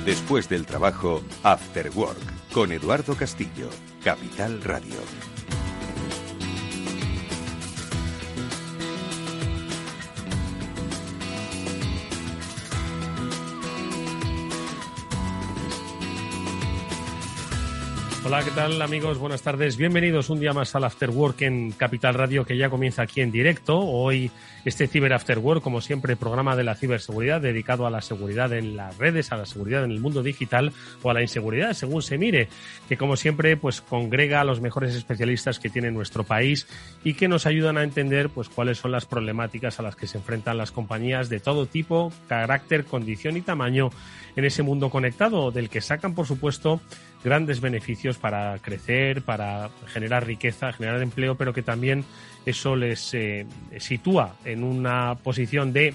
Después del trabajo, After Work, con Eduardo Castillo, Capital Radio. Hola, ¿qué tal, amigos? Buenas tardes. Bienvenidos un día más al After Work en Capital Radio, que ya comienza aquí en directo. Hoy este Cyber After Work, como siempre, programa de la ciberseguridad dedicado a la seguridad en las redes, a la seguridad en el mundo digital o a la inseguridad, según se mire, que como siempre pues congrega a los mejores especialistas que tiene nuestro país y que nos ayudan a entender pues cuáles son las problemáticas a las que se enfrentan las compañías de todo tipo, carácter, condición y tamaño en ese mundo conectado, del que sacan, por supuesto, grandes beneficios para crecer, para generar riqueza, generar empleo, pero que también eso les sitúa en una posición de,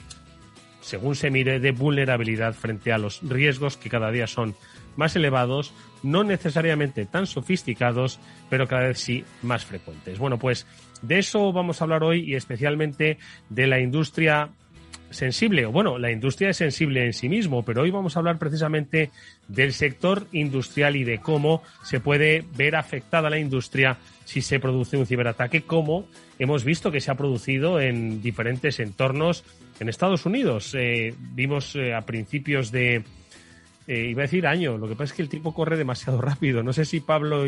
según se mire, de vulnerabilidad frente a los riesgos que cada día son más elevados, no necesariamente tan sofisticados, pero cada vez sí más frecuentes. Bueno, pues de eso vamos a hablar hoy, y especialmente de la industria sensible. Bueno, la industria es sensible en sí mismo, pero hoy vamos a hablar precisamente del sector industrial y de cómo se puede ver afectada la industria si se produce un ciberataque, como hemos visto que se ha producido en diferentes entornos en Estados Unidos. Vimos a principios de iba a decir año, lo que pasa es que el tiempo corre demasiado rápido. No sé si Pablo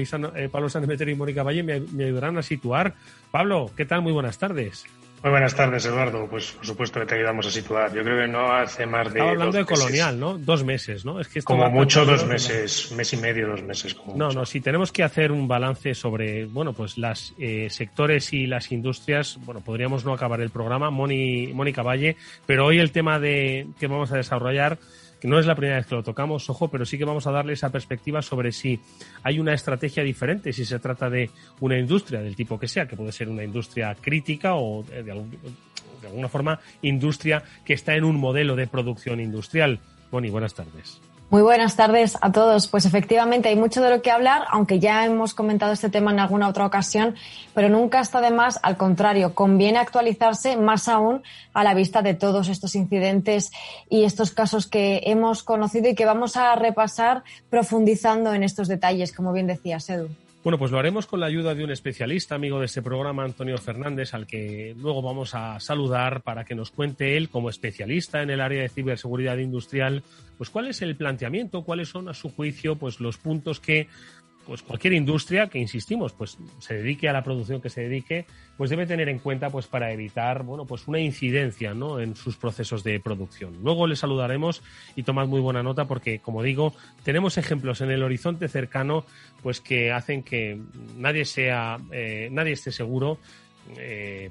Sanemeterio y Mónica Valle me ayudarán a situar. Pablo, ¿qué tal? Muy buenas tardes. Muy buenas tardes, Eduardo. Pues por supuesto que te ayudamos a situar. Yo creo que no hace más de... Estaba hablando de Colonial, ¿no? 2 meses, ¿no? Es que esto como mucho 2 meses, mes y medio, 2 meses. Como no, mucho. No, si tenemos que hacer un balance sobre, bueno, pues las sectores y las industrias, bueno, podríamos no acabar el programa, Mónica Valle, pero hoy el tema que vamos a desarrollar, que no es la primera vez que lo tocamos, ojo, pero sí que vamos a darle esa perspectiva sobre si hay una estrategia diferente, si se trata de una industria del tipo que sea, que puede ser una industria crítica o de alguna forma industria que está en un modelo de producción industrial. Moni, buenas tardes. Muy buenas tardes a todos. Pues efectivamente hay mucho de lo que hablar, aunque ya hemos comentado este tema en alguna otra ocasión, pero nunca está de más, al contrario, conviene actualizarse más aún a la vista de todos estos incidentes y estos casos que hemos conocido y que vamos a repasar profundizando en estos detalles, como bien decías, Edu. Bueno, pues lo haremos con la ayuda de un especialista, amigo de este programa, Antonio Fernández, al que luego vamos a saludar para que nos cuente él, como especialista en el área de ciberseguridad industrial, pues cuál es el planteamiento, cuáles son, a su juicio, pues los puntos que pues cualquier industria que, insistimos, pues se dedique a la producción que se dedique, pues debe tener en cuenta pues para evitar, bueno, pues una incidencia, ¿no?, en sus procesos de producción. Luego les saludaremos y tomad muy buena nota porque, como digo, tenemos ejemplos en el horizonte cercano pues que hacen que nadie esté seguro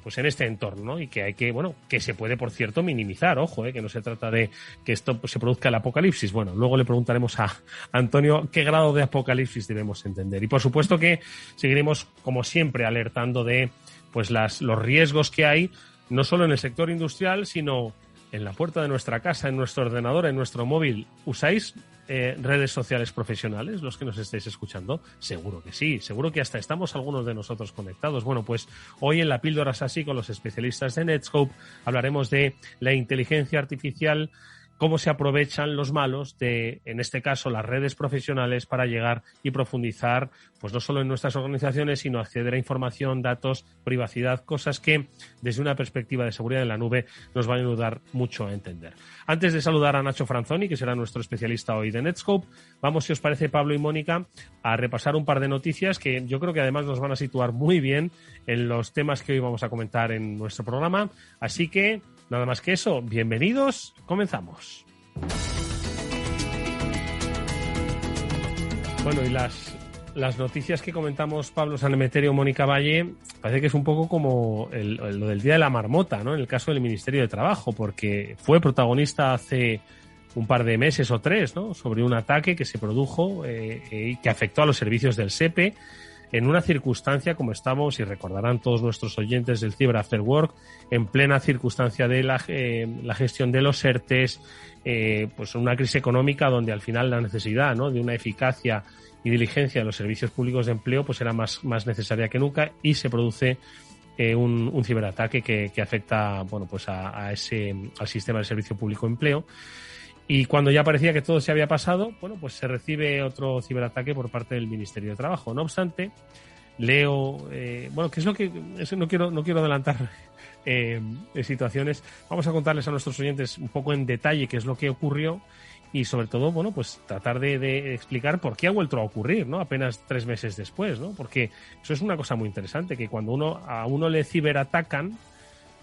pues en este entorno, ¿no? Y que hay que, bueno, que se puede, por cierto, minimizar, ojo, que no se trata de que esto se produzca el apocalipsis. Bueno, luego le preguntaremos a Antonio qué grado de apocalipsis debemos entender. Y por supuesto que seguiremos, como siempre, alertando de pues los riesgos que hay, no solo en el sector industrial, sino en la puerta de nuestra casa, en nuestro ordenador, en nuestro móvil. ¿Usáis redes sociales profesionales, los que nos estáis escuchando? Seguro que sí, seguro que hasta estamos algunos de nosotros conectados. Bueno, pues hoy en la Píldora SASI con los especialistas de Netskope hablaremos de la inteligencia artificial, cómo se aprovechan los malos de, en este caso, las redes profesionales para llegar y profundizar, pues no solo en nuestras organizaciones, sino acceder a información, datos, privacidad, cosas que desde una perspectiva de seguridad en la nube nos van a ayudar mucho a entender. Antes de saludar a Nacho Franzoni, que será nuestro especialista hoy de Netskope, vamos, si os parece, Pablo y Mónica, a repasar un par de noticias que yo creo que además nos van a situar muy bien en los temas que hoy vamos a comentar en nuestro programa. Así que, nada más que eso, bienvenidos, comenzamos. Bueno, y las noticias que comentamos Pablo Sanemeterio, Mónica Valle, parece que es un poco como lo del Día de la Marmota, ¿no?, en el caso del Ministerio de Trabajo, porque fue protagonista hace un par de meses o 3, ¿no?, sobre un ataque que se produjo y que afectó a los servicios del SEPE, en una circunstancia, como estamos, y recordarán todos nuestros oyentes del Cyber After Work, en plena circunstancia de la gestión de los ERTEs, pues una crisis económica donde al final la necesidad, ¿no?, de una eficacia y diligencia de los servicios públicos de empleo pues era más necesaria que nunca, y se produce un ciberataque que afecta, bueno, pues al sistema de servicio público de empleo. Y cuando ya parecía que todo se había pasado, bueno, pues se recibe otro ciberataque por parte del Ministerio de Trabajo. No obstante, leo, bueno, ¿qué es lo que...? Eso no quiero adelantar situaciones. Vamos a contarles a nuestros oyentes un poco en detalle qué es lo que ocurrió y sobre todo, bueno, pues tratar de explicar por qué ha vuelto a ocurrir, ¿no? Apenas 3 meses después, ¿no? Porque eso es una cosa muy interesante, que cuando a uno le ciberatacan,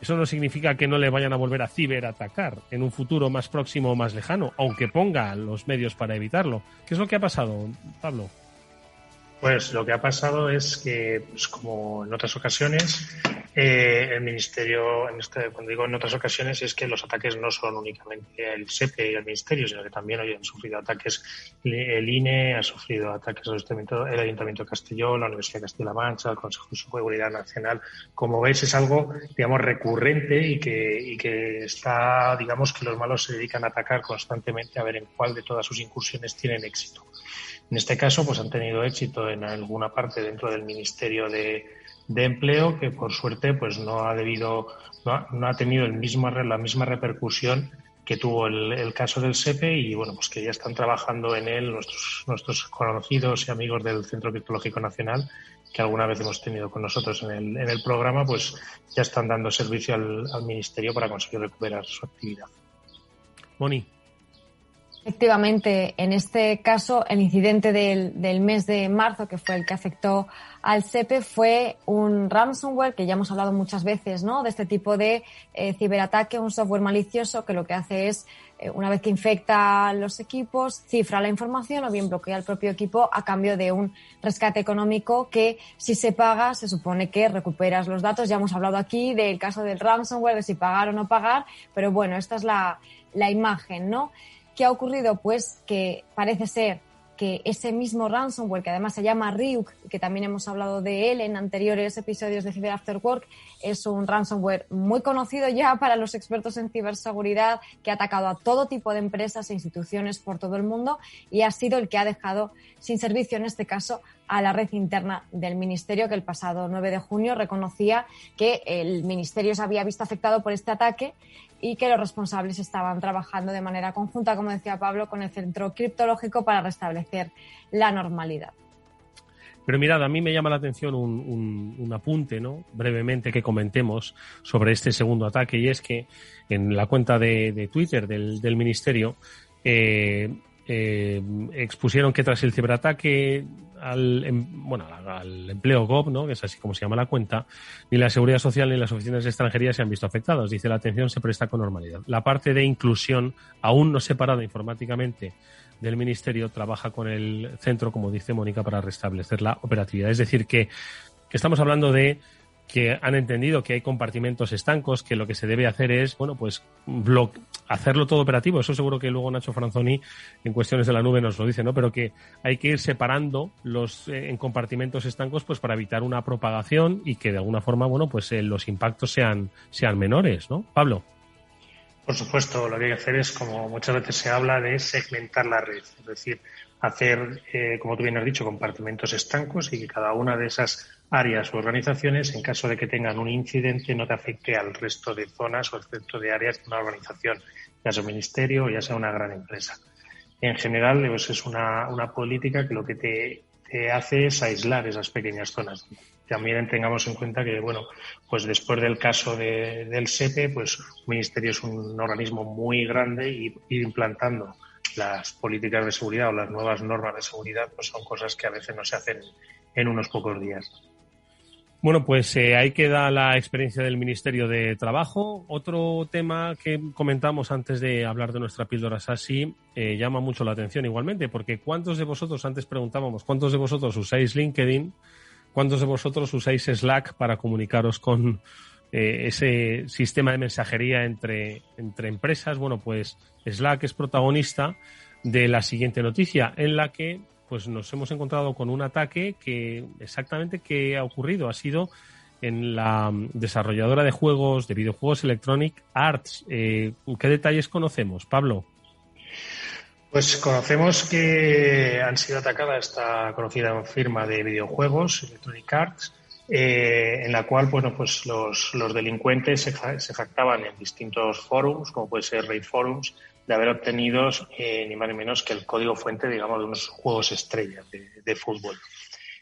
eso no significa que no le vayan a volver a ciberatacar en un futuro más próximo o más lejano, aunque ponga los medios para evitarlo. ¿Qué es lo que ha pasado, Pablo? Pues lo que ha pasado es que, pues como en otras ocasiones, el Ministerio, cuando digo en otras ocasiones, es que los ataques no son únicamente el SEPE y el Ministerio, sino que también hoy han sufrido ataques el INE, ha sufrido ataques el Ayuntamiento de Castelló, la Universidad de Castilla-La Mancha, el Consejo de Seguridad Nacional. Como veis, es algo, digamos, recurrente y que está, digamos, que los malos se dedican a atacar constantemente a ver en cuál de todas sus incursiones tienen éxito. En este caso, pues han tenido éxito en alguna parte dentro del Ministerio de Empleo, que por suerte pues no ha tenido la misma repercusión que tuvo el caso del SEPE y bueno, pues que ya están trabajando en él nuestros conocidos y amigos del Centro Criptológico Nacional, que alguna vez hemos tenido con nosotros en el programa, pues ya están dando servicio al Ministerio para conseguir recuperar su actividad. Moni. Efectivamente, en este caso, el incidente del mes de marzo, que fue el que afectó al SEPE, fue un ransomware, que ya hemos hablado muchas veces, ¿no? De este tipo de ciberataque, un software malicioso que lo que hace es, una vez que infecta los equipos, cifra la información o bien bloquea el propio equipo a cambio de un rescate económico que, si se paga, se supone que recuperas los datos. Ya hemos hablado aquí del caso del ransomware, de si pagar o no pagar, pero bueno, esta es la imagen, ¿no? ¿Qué ha ocurrido? Pues que parece ser que ese mismo ransomware, que además se llama Ryuk, y que también hemos hablado de él en anteriores episodios de Cyber After Work, es un ransomware muy conocido ya para los expertos en ciberseguridad, que ha atacado a todo tipo de empresas e instituciones por todo el mundo y ha sido el que ha dejado sin servicio, en este caso, a la red interna del Ministerio, que el pasado 9 de junio reconocía que el Ministerio se había visto afectado por este ataque y que los responsables estaban trabajando de manera conjunta, como decía Pablo, con el Centro Criptológico para restablecer la normalidad. Pero mirad, a mí me llama la atención un apunte, ¿no? Brevemente, que comentemos sobre este segundo ataque, y es que en la cuenta de Twitter del Ministerio expusieron que tras el ciberataque al empleo Gov, ¿no? Que es así como se llama la cuenta, ni la Seguridad Social ni las oficinas de extranjería se han visto afectadas. Dice, la atención se presta con normalidad. La parte de inclusión, aún no separada informáticamente del Ministerio, trabaja con el centro, como dice Mónica, para restablecer la operatividad. Es decir, que estamos hablando de que han entendido que hay compartimentos estancos, que lo que se debe hacer es, bueno, pues hacerlo todo operativo. Eso seguro que luego Nacho Franzoni en cuestiones de la nube nos lo dice, ¿no? Pero que hay que ir separando los en compartimentos estancos, pues para evitar una propagación y que de alguna forma, bueno, pues los impactos sean menores, ¿no? Pablo. Por supuesto, lo que hay que hacer es, como muchas veces se habla, de segmentar la red, es decir, hacer, como tú bien has dicho, compartimentos estancos y que cada una de esas áreas o organizaciones, en caso de que tengan un incidente, no te afecte al resto de zonas o al resto de áreas de una organización, ya sea un ministerio o ya sea una gran empresa. En general, pues es una política que lo que te hace es aislar esas pequeñas zonas. También tengamos en cuenta que, bueno, pues después del caso del SEPE, pues un ministerio es un organismo muy grande y ir implantando las políticas de seguridad o las nuevas normas de seguridad, pues son cosas que a veces no se hacen en unos pocos días. Bueno, pues ahí queda la experiencia del Ministerio de Trabajo. Otro tema que comentamos antes de hablar de nuestra píldora SASI llama mucho la atención igualmente, porque ¿cuántos de vosotros, antes preguntábamos, cuántos de vosotros usáis LinkedIn? ¿Cuántos de vosotros usáis Slack para comunicaros con ese sistema de mensajería entre empresas? Bueno, pues Slack es protagonista de la siguiente noticia, en la que pues nos hemos encontrado con un ataque que exactamente que ha ocurrido. Ha sido en la desarrolladora de videojuegos Electronic Arts. ¿Qué detalles conocemos, Pablo? Pues conocemos que han sido atacada esta conocida firma de videojuegos, Electronic Arts, en la cual, bueno, pues los delincuentes se jactaban en distintos forums, como puede ser Reddit Forums, de haber obtenido ni más ni menos que el código fuente, digamos, de unos juegos estrellas de fútbol.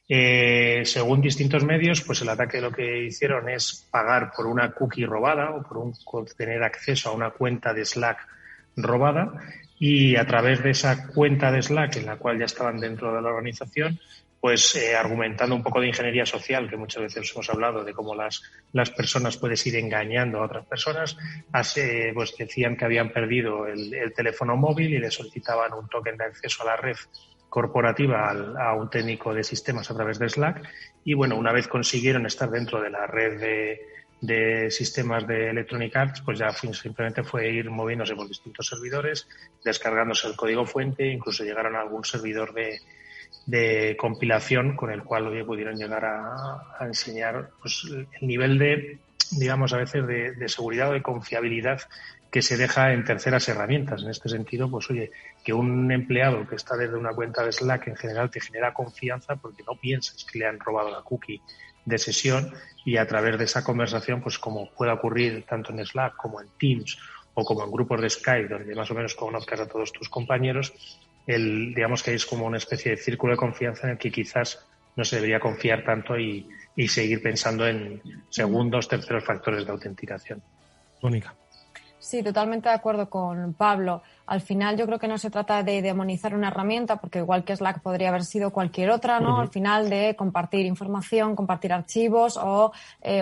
Según distintos medios, pues el ataque lo que hicieron es pagar por una cookie robada o por tener acceso a una cuenta de Slack robada, y a través de esa cuenta de Slack en la cual ya estaban dentro de la organización, pues argumentando un poco de ingeniería social, que muchas veces hemos hablado de cómo las personas puedes ir engañando a otras personas, pues decían que habían perdido el teléfono móvil y le solicitaban un token de acceso a la red corporativa a un técnico de sistemas a través de Slack, y bueno, una vez consiguieron estar dentro de la red de sistemas de Electronic Arts, pues ya simplemente fue ir moviéndose por distintos servidores, descargándose el código fuente, incluso llegaron a algún servidor de compilación con el cual hoy pudieron llegar a enseñar pues el nivel de, digamos, a veces de seguridad o de confiabilidad que se deja en terceras herramientas. En este sentido, pues oye, que un empleado que está desde una cuenta de Slack en general te genera confianza porque no piensas que le han robado la cookie de sesión, y a través de esa conversación, pues como puede ocurrir tanto en Slack como en Teams o como en grupos de Skype, donde más o menos conozcas a todos tus compañeros, digamos que es como una especie de círculo de confianza en el que quizás no se debería confiar tanto y seguir pensando en segundos, terceros factores de autenticación. Mónica. Sí, totalmente de acuerdo con Pablo. Al final yo creo que no se trata de demonizar una herramienta, porque igual que Slack podría haber sido cualquier otra, ¿no? Al final de compartir información, compartir archivos o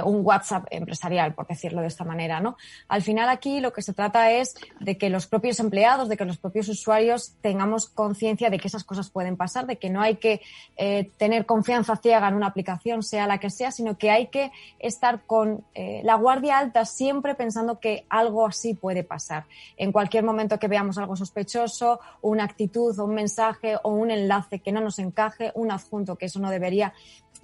un WhatsApp empresarial, por decirlo de esta manera, ¿no? Al final aquí lo que se trata es de que los propios empleados, de que los propios usuarios tengamos conciencia de que esas cosas pueden pasar, de que no hay que tener confianza ciega en una aplicación, sea la que sea, sino que hay que estar con la guardia alta siempre pensando que algo así puede pasar. En cualquier momento que veamos algo sospechoso, una actitud o un mensaje o un enlace que no nos encaje, un adjunto que eso no debería.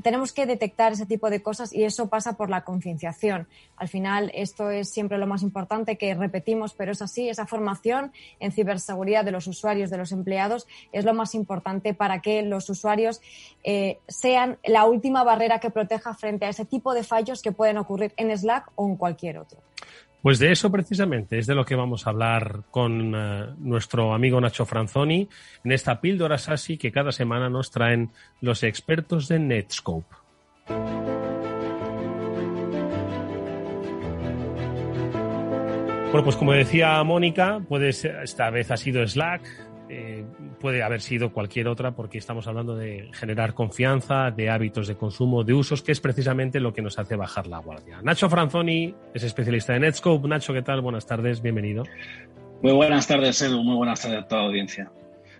Tenemos que detectar ese tipo de cosas, y eso pasa por la concienciación. Al final, esto es siempre lo más importante que repetimos, pero es así. Esa formación en ciberseguridad de los usuarios, de los empleados, es lo más importante para que los usuarios sean la última barrera que proteja frente a ese tipo de fallos que pueden ocurrir en Slack o en cualquier otro. Pues de eso precisamente es de lo que vamos a hablar con nuestro amigo Nacho Franzoni en esta píldora SASI que cada semana nos traen los expertos de Netskope. Bueno, pues como decía Mónica, esta vez ha sido Slack, puede haber sido cualquier otra, porque estamos hablando de generar confianza, de hábitos de consumo, de usos, que es precisamente lo que nos hace bajar la guardia. Nacho Franzoni es especialista de Netskope. Nacho, ¿qué tal? Buenas tardes, bienvenido. Muy buenas tardes, Edu. Muy buenas tardes a toda la audiencia.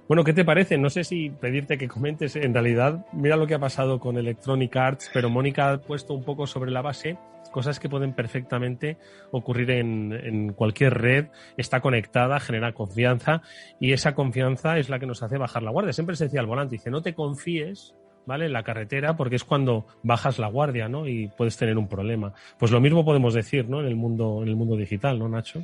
Bueno, ¿qué te parece? No sé si pedirte que comentes. En realidad, mira lo que ha pasado con Electronic Arts, pero Mónica ha puesto un poco sobre la base cosas que pueden perfectamente ocurrir en cualquier red, está conectada, genera confianza, y esa confianza es la que nos hace bajar la guardia. Siempre se decía al volante, dice, no te confíes, ¿vale?, en la carretera, porque es cuando bajas la guardia, ¿no?, y puedes tener un problema. Pues lo mismo podemos decir, ¿no?, en el mundo digital, ¿no, Nacho?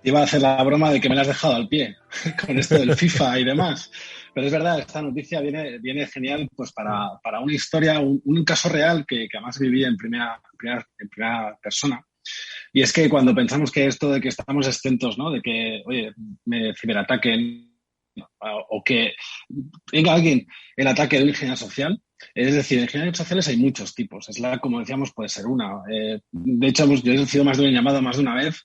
Iba a hacer la broma de que me la has dejado al pie con esto del FIFA y demás. Pero es verdad, esta noticia viene genial pues para una historia, un caso real que además viví en primera persona. Y es que cuando pensamos que esto de que estamos exentos, ¿no?, de que, oye, me ciberataquen o que venga alguien el ataque de un ingeniero social. Es decir, en ingenieros sociales hay muchos tipos. Slack, como decíamos, puede ser una. De hecho, yo he recibido más de una llamada más de una vez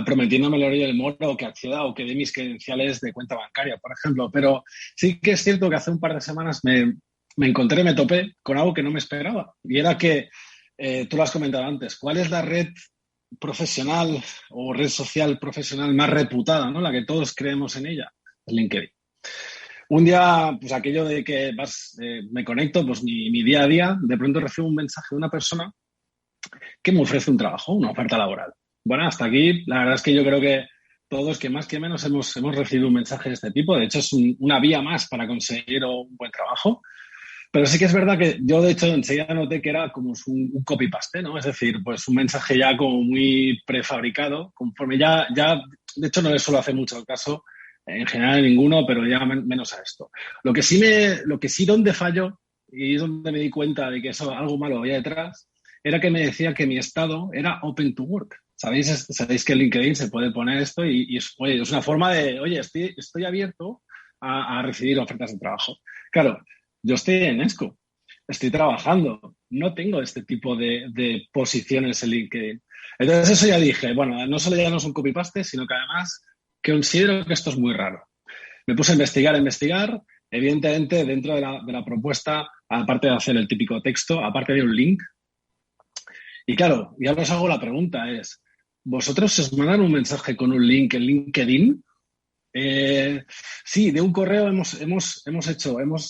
prometiéndome el horario del moro o que acceda o que dé mis credenciales de cuenta bancaria, por ejemplo. Pero sí que es cierto que hace un par de semanas me topé con algo que no me esperaba. Y era que, tú lo has comentado antes, ¿cuál es la red profesional o red social profesional más reputada, ¿no?, la que todos creemos en ella? LinkedIn. Un día, pues aquello de que me conecto, pues mi día a día, de pronto recibo un mensaje de una persona que me ofrece un trabajo, una oferta laboral. Bueno, hasta aquí, la verdad es que yo creo que todos, que más que menos, hemos recibido un mensaje de este tipo. De hecho, es una vía más para conseguir un buen trabajo. Pero sí que es verdad que yo, de hecho, enseguida noté que era como un copy-paste, ¿no? Es decir, pues un mensaje ya como muy prefabricado, conforme ya de hecho, no le suelo hacer mucho caso, en general ninguno, pero ya menos a esto. Lo que sí donde fallo, y es donde me di cuenta de que algo malo había detrás, era que me decía que mi estado era open to work. Sabéis que en LinkedIn se puede poner esto y es una forma de, oye, estoy abierto a recibir ofertas de trabajo. Claro, yo estoy en Netscope, estoy trabajando, no tengo este tipo de posiciones en LinkedIn. Entonces eso ya dije, bueno, no solo ya no es un copy-paste, sino que además considero que esto es muy raro. Me puse a investigar, evidentemente dentro de la propuesta, aparte de hacer el típico texto, aparte de un link. Y claro, ya os hago la pregunta, es, ¿vosotros os mandan un mensaje con un link en LinkedIn? Sí, de un correo hemos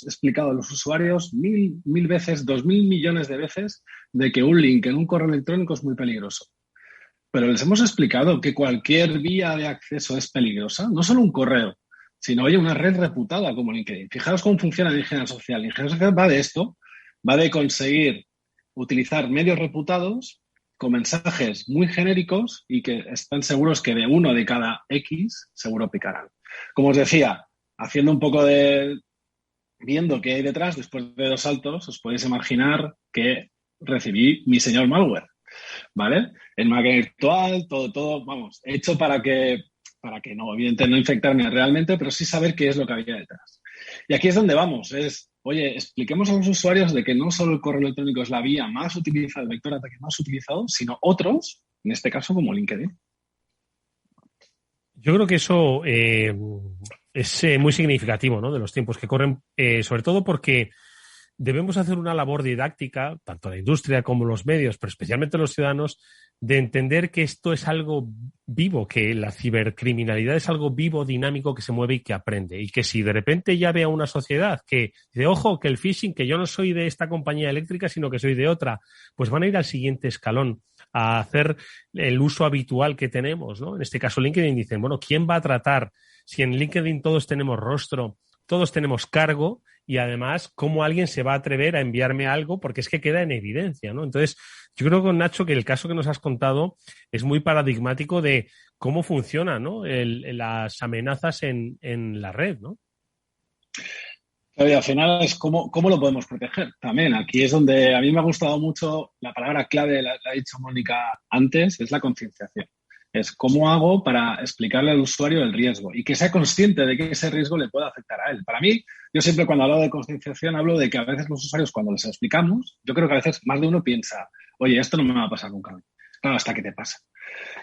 explicado a los usuarios mil veces, 2.000 millones de veces, de que un link en un correo electrónico es muy peligroso. Pero les hemos explicado que cualquier vía de acceso es peligrosa, no solo un correo, sino oye, una red reputada como LinkedIn. Fijaros cómo funciona la ingeniería social. La ingeniería social va de esto, va de conseguir utilizar medios reputados con mensajes muy genéricos y que están seguros que de uno de cada X seguro picarán. Como os decía, haciendo un poco viendo qué hay detrás, después de 2 saltos, os podéis imaginar que recibí mi señor malware, ¿vale? En máquina virtual, todo, vamos, hecho para que no, evidentemente no infectarme realmente, pero sí saber qué es lo que había detrás. Y aquí es donde vamos, oye, expliquemos a los usuarios de que no solo el correo electrónico es la vía más utilizada, el vector de ataque más utilizado, sino otros, en este caso como LinkedIn. Yo creo que eso es muy significativo, ¿no?, de los tiempos que corren, sobre todo porque debemos hacer una labor didáctica, tanto la industria como los medios, pero especialmente los ciudadanos, de entender que esto es algo vivo, que la cibercriminalidad es algo vivo, dinámico, que se mueve y que aprende. Y que si de repente ya vea una sociedad que dice, ojo, que el phishing, que yo no soy de esta compañía eléctrica, sino que soy de otra, pues van a ir al siguiente escalón, a hacer el uso habitual que tenemos, ¿no? En este caso LinkedIn dicen, bueno, ¿quién va a tratar? Si en LinkedIn todos tenemos rostro, todos tenemos cargo, y además, ¿cómo alguien se va a atrever a enviarme algo? Porque es que queda en evidencia, ¿no? Entonces, yo creo, Nacho, que el caso que nos has contado es muy paradigmático de cómo funcionan, ¿no?, las amenazas en la red, ¿no? Pero al final es cómo lo podemos proteger. También aquí es donde a mí me ha gustado mucho la palabra clave, la ha dicho Mónica antes, es la concienciación. Es cómo hago para explicarle al usuario el riesgo y que sea consciente de que ese riesgo le pueda afectar a él. Para mí, yo siempre cuando hablo de concienciación hablo de que a veces los usuarios cuando les explicamos, yo creo que a veces más de uno piensa, oye, esto no me va a pasar nunca. Claro, hasta que te pasa.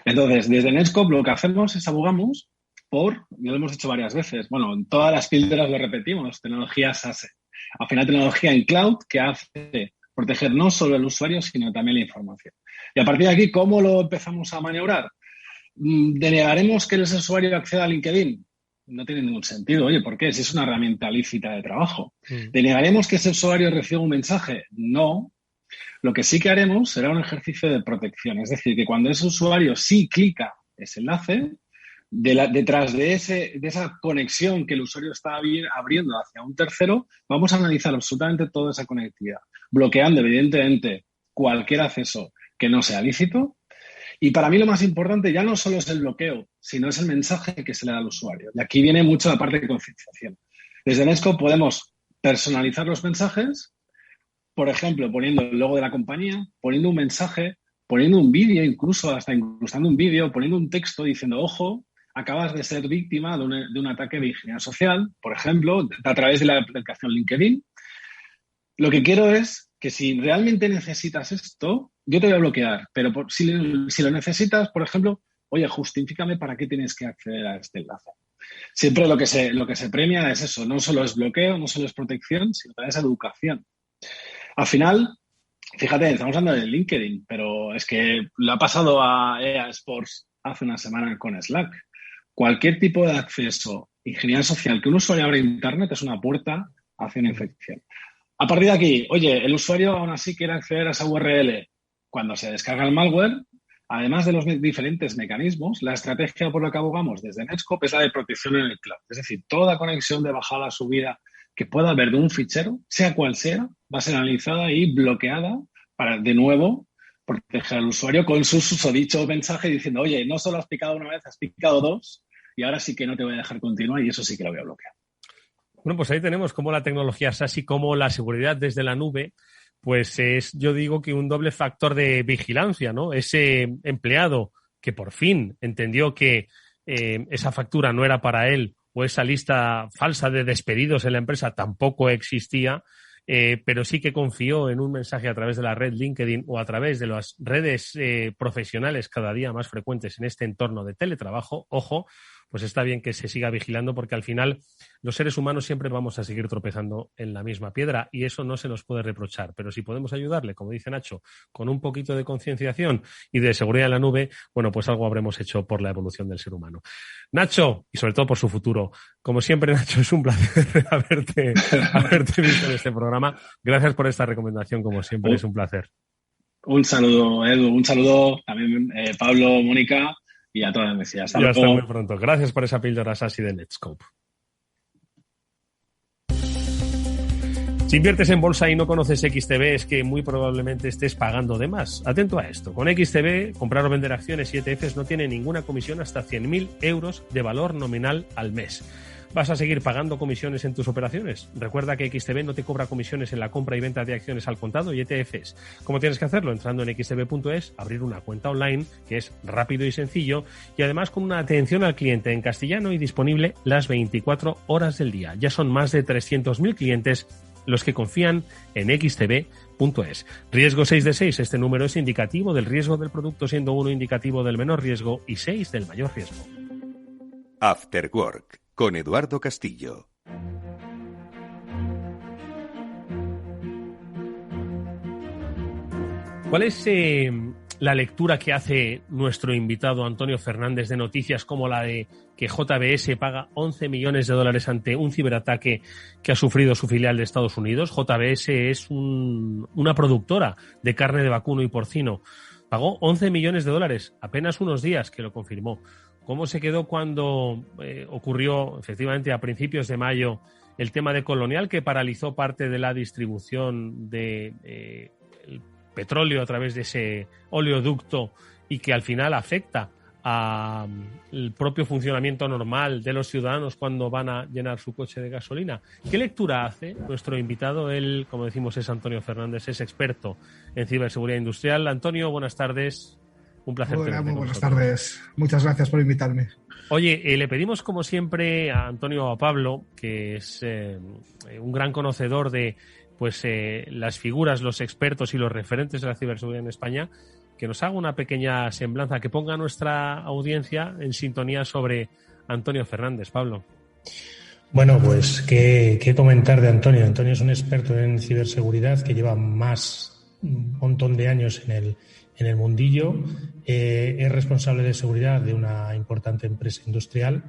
Entonces, desde Netscope lo que hacemos es abogamos ya lo hemos hecho varias veces, bueno, en todas las píldoras lo repetimos, tecnología SaaS. Al final, tecnología en cloud que hace proteger no solo al usuario, sino también la información. Y a partir de aquí, ¿cómo lo empezamos a maniobrar? ¿Denegaremos que el usuario acceda a LinkedIn? No tiene ningún sentido. Oye, ¿por qué? Si es una herramienta lícita de trabajo. ¿Denegaremos que ese usuario reciba un mensaje? No. Lo que sí que haremos será un ejercicio de protección. Es decir, que cuando ese usuario sí clica ese enlace, detrás de esa conexión que el usuario está abriendo hacia un tercero, vamos a analizar absolutamente toda esa conectividad, bloqueando evidentemente cualquier acceso que no sea lícito. Y para mí lo más importante ya no solo es el bloqueo, sino es el mensaje que se le da al usuario. Y aquí viene mucho la parte de concienciación. Desde Netscope podemos personalizar los mensajes, por ejemplo, poniendo el logo de la compañía, poniendo un mensaje, poniendo un vídeo, incluso hasta incrustando un vídeo, poniendo un texto diciendo, ojo, acabas de ser víctima de un ataque de ingeniería social, por ejemplo, a través de la aplicación LinkedIn. Lo que quiero es que si realmente necesitas esto, yo te voy a bloquear, pero si lo necesitas, por ejemplo, oye, justifícame para qué tienes que acceder a este enlace. Siempre lo que se premia es eso, no solo es bloqueo, no solo es protección, sino también es educación. Al final, fíjate, estamos hablando de LinkedIn, pero es que lo ha pasado a EA Sports hace una semana con Slack. Cualquier tipo de acceso, ingeniería social, que un usuario abra Internet es una puerta hacia una infección. A partir de aquí, oye, el usuario aún así quiere acceder a esa URL. Cuando se descarga el malware, además de los diferentes mecanismos, la estrategia por la que abogamos desde Netscope es la de protección en el cloud. Es decir, toda conexión de bajada, subida que pueda haber de un fichero, sea cual sea, va a ser analizada y bloqueada para, de nuevo, proteger al usuario con su susodicho mensaje diciendo, oye, no solo has picado una vez, has picado 2 y ahora sí que no te voy a dejar continuar y eso sí que lo voy a bloquear. Bueno, pues ahí tenemos cómo la tecnología SaaS y cómo la seguridad desde la nube, pues es, yo digo que un doble factor de vigilancia, ¿no? Ese empleado que por fin entendió que esa factura no era para él o esa lista falsa de despedidos en la empresa tampoco existía, pero sí que confió en un mensaje a través de la red LinkedIn o a través de las redes profesionales cada día más frecuentes en este entorno de teletrabajo. Ojo, pues está bien que se siga vigilando, porque al final los seres humanos siempre vamos a seguir tropezando en la misma piedra y eso no se nos puede reprochar. Pero si podemos ayudarle, como dice Nacho, con un poquito de concienciación y de seguridad en la nube, bueno, pues algo habremos hecho por la evolución del ser humano. Nacho, y sobre todo por su futuro, como siempre, Nacho, es un placer haberte visto en este programa. Gracias por esta recomendación, como siempre, es un placer. Un saludo, Edu, un saludo también, Pablo, Mónica, y a todas las mesías. Hasta muy pronto. Gracias por esa píldora SaaS de Netscope. Si inviertes en bolsa y no conoces XTB, es que muy probablemente estés pagando de más. Atento a esto. Con XTB, comprar o vender acciones y ETFs no tiene ninguna comisión hasta 100.000 euros de valor nominal al mes. ¿Vas a seguir pagando comisiones en tus operaciones? Recuerda que XTB no te cobra comisiones en la compra y venta de acciones al contado y ETFs. ¿Cómo tienes que hacerlo? Entrando en xtb.es, abrir una cuenta online, que es rápido y sencillo, y además con una atención al cliente en castellano y disponible las 24 horas del día. Ya son más de 300.000 clientes los que confían en xtb.es. Riesgo 6 de 6. Este número es indicativo del riesgo del producto, siendo 1 indicativo del menor riesgo y 6 del mayor riesgo. After Work, con Eduardo Castillo. ¿Cuál es la lectura que hace nuestro invitado Antonio Fernández de noticias como la de que JBS paga 11 millones de dólares ante un ciberataque que ha sufrido su filial de Estados Unidos? JBS es una productora de carne de vacuno y porcino. Pagó 11 millones de dólares, apenas unos días que lo confirmó. ¿Cómo se quedó cuando ocurrió efectivamente a principios de mayo el tema de Colonial, que paralizó parte de la distribución de el petróleo a través de ese oleoducto y que al final afecta al propio funcionamiento normal de los ciudadanos cuando van a llenar su coche de gasolina? ¿Qué lectura hace nuestro invitado? Él, como decimos, es Antonio Fernández, es experto en ciberseguridad industrial. Antonio, buenas tardes. Un placer tenerte con buenas nosotros. Tardes. Muchas gracias por invitarme. Oye, le pedimos como siempre a Antonio o a Pablo, que es un gran conocedor de las figuras, los expertos y los referentes de la ciberseguridad en España, que nos haga una pequeña semblanza, que ponga a nuestra audiencia en sintonía sobre Antonio Fernández. Pablo. Bueno, pues qué comentar de Antonio. Antonio es un experto en ciberseguridad que lleva un montón de años en el mundillo. Es responsable de seguridad de una importante empresa industrial.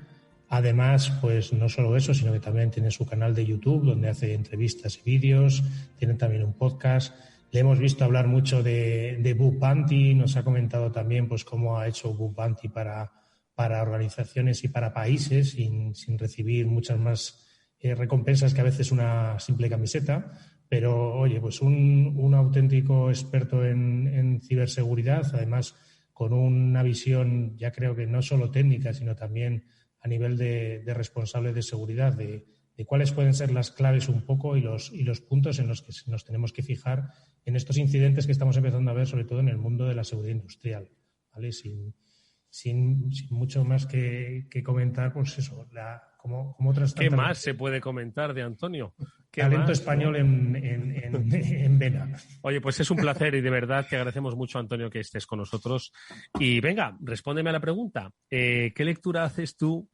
Además, pues no solo eso, sino que también tiene su canal de YouTube donde hace entrevistas y vídeos. Tiene también un podcast. Le hemos visto hablar mucho de Bug Bounty. Nos ha comentado también pues cómo ha hecho Bug Bounty para organizaciones y para países sin recibir muchas más recompensas que a veces una simple camiseta. Pero, oye, pues un auténtico experto en ciberseguridad, además con una visión, ya creo que no solo técnica, sino también a nivel de responsable de seguridad, de cuáles pueden ser las claves un poco y los puntos en los que nos tenemos que fijar en estos incidentes que estamos empezando a ver, sobre todo en el mundo de la seguridad industrial, ¿vale? Sin mucho más que comentar, pues eso, como otras tantas. ¿Qué más se puede comentar de Antonio? Talento español en vena. Oye, pues es un placer y de verdad te agradecemos mucho, Antonio, que estés con nosotros. Y venga, respóndeme a la pregunta. ¿Qué lectura haces tú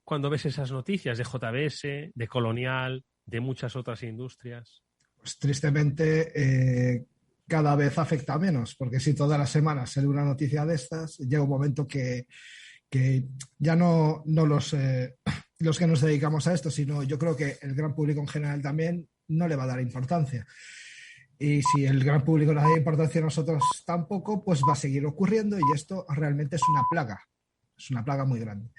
cuando ves esas noticias de JBS, de Colonial, de muchas otras industrias? Pues tristemente cada vez afecta menos, porque si todas las semanas sale una noticia de estas, llega un momento que ya no los que nos dedicamos a esto, sino yo creo que el gran público en general también no le va a dar importancia. Y si el gran público no le da importancia a nosotros tampoco, pues va a seguir ocurriendo y esto realmente es una plaga muy grande.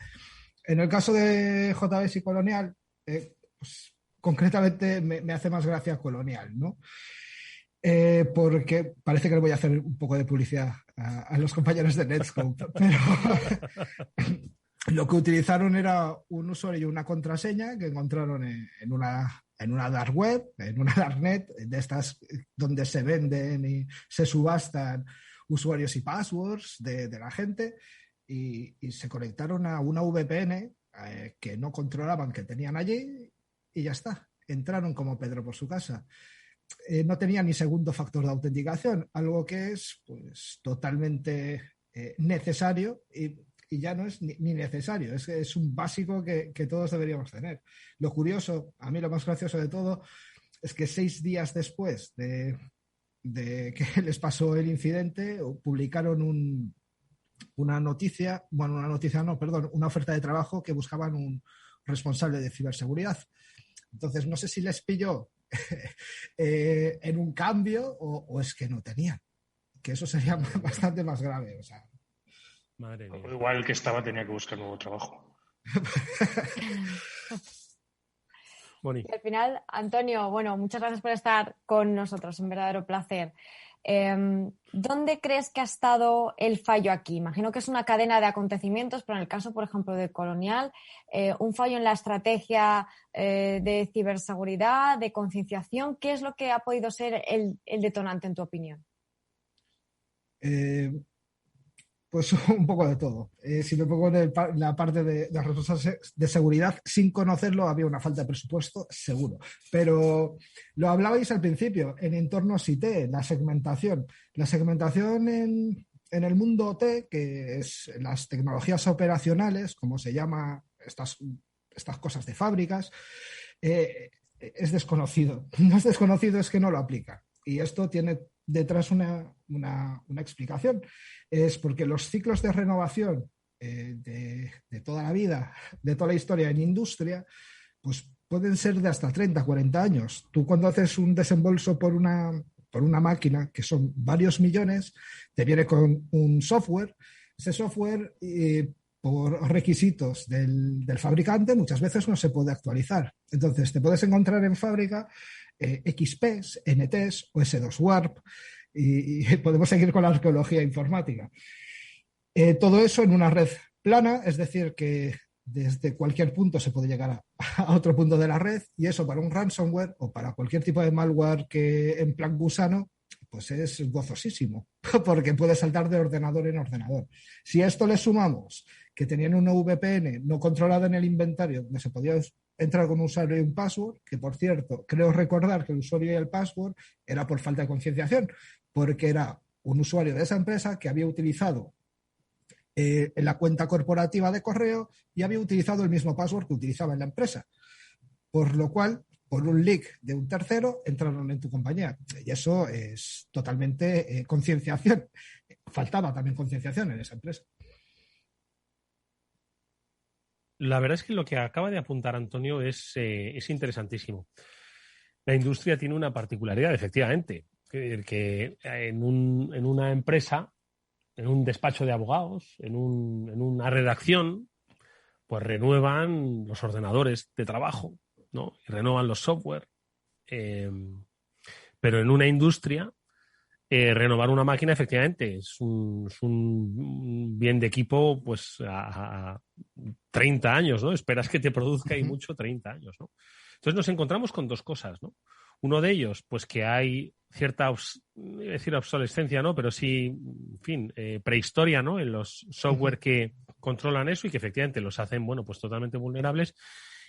En el caso de JBS y Colonial, pues, concretamente me hace más gracia Colonial, ¿no? Porque parece que le voy a hacer un poco de publicidad a los compañeros de Netscope, pero lo que utilizaron era un usuario y una contraseña que encontraron en una dark web, en una darknet, de estas donde se venden y se subastan usuarios y passwords de la gente. y se conectaron a una VPN que no controlaban, que tenían allí, y ya está. Entraron como Pedro por su casa. No tenía ni segundo factor de autenticación, algo que es pues totalmente necesario y ya no es ni necesario, es un básico que todos deberíamos tener. Lo curioso, a mí lo más gracioso de todo, es que 6 días después de que les pasó el incidente, publicaron una oferta de trabajo que buscaban un responsable de ciberseguridad. Entonces, no sé si les pilló en un cambio o es que no tenían, que eso sería bastante más grave. O sea. Madre mía. Igual el que estaba tenía que buscar nuevo trabajo. Y al final, Antonio, bueno, muchas gracias por estar con nosotros, un verdadero placer. ¿Dónde crees que ha estado el fallo aquí? Imagino que es una cadena de acontecimientos, pero en el caso, por ejemplo, de Colonial, un fallo en la estrategia de ciberseguridad, de concienciación. ¿Qué es lo que ha podido ser el detonante, en tu opinión? Pues un poco de todo. Si me pongo en la parte de responsables de seguridad, sin conocerlo, había una falta de presupuesto, seguro. Pero lo hablabais al principio, en entornos IT, la segmentación. La segmentación en el mundo OT, que es las tecnologías operacionales, como se llama estas cosas de fábricas, es desconocido. No es desconocido, es que no lo aplica. Y esto tiene detrás una explicación. Es porque los ciclos de renovación de toda la vida, de toda la historia en industria, pues pueden ser de hasta 30, 40 años. Tú cuando haces un desembolso por una máquina, que son varios millones, te viene con un software. Ese software, por requisitos del fabricante, muchas veces no se puede actualizar. Entonces, te puedes encontrar en fábrica XPs, NTs o S2 Warp, y podemos seguir con la arqueología informática. Todo eso en una red plana, es decir, que desde cualquier punto se puede llegar a otro punto de la red, y eso para un ransomware o para cualquier tipo de malware que en plan gusano, pues es gozosísimo, porque puede saltar de ordenador en ordenador. Si a esto le sumamos que tenían una VPN no controlada en el inventario, donde se podía entrar con un usuario y un password, que por cierto, creo recordar que el usuario y el password era por falta de concienciación, porque era un usuario de esa empresa que había utilizado en la cuenta corporativa de correo y había utilizado el mismo password que utilizaba en la empresa. Por lo cual, por un leak de un tercero, entraron en tu compañía. Y eso es totalmente concienciación. Faltaba también concienciación en esa empresa. La verdad es que lo que acaba de apuntar Antonio es interesantísimo. La industria tiene una particularidad, efectivamente, que en una empresa, en un despacho de abogados, en una redacción, pues renuevan los ordenadores de trabajo, ¿no? Y renuevan los software. Pero en una industria, renovar una máquina, efectivamente, es un bien de equipo pues a 30 años, ¿no? Esperas que te produzca y mucho 30 años, ¿no? Entonces nos encontramos con dos cosas, ¿no? Uno de ellos, pues que hay cierta, decir obsolescencia, ¿no? Pero sí, en fin, prehistoria, ¿no? En los software que controlan eso y que efectivamente los hacen, bueno, pues totalmente vulnerables.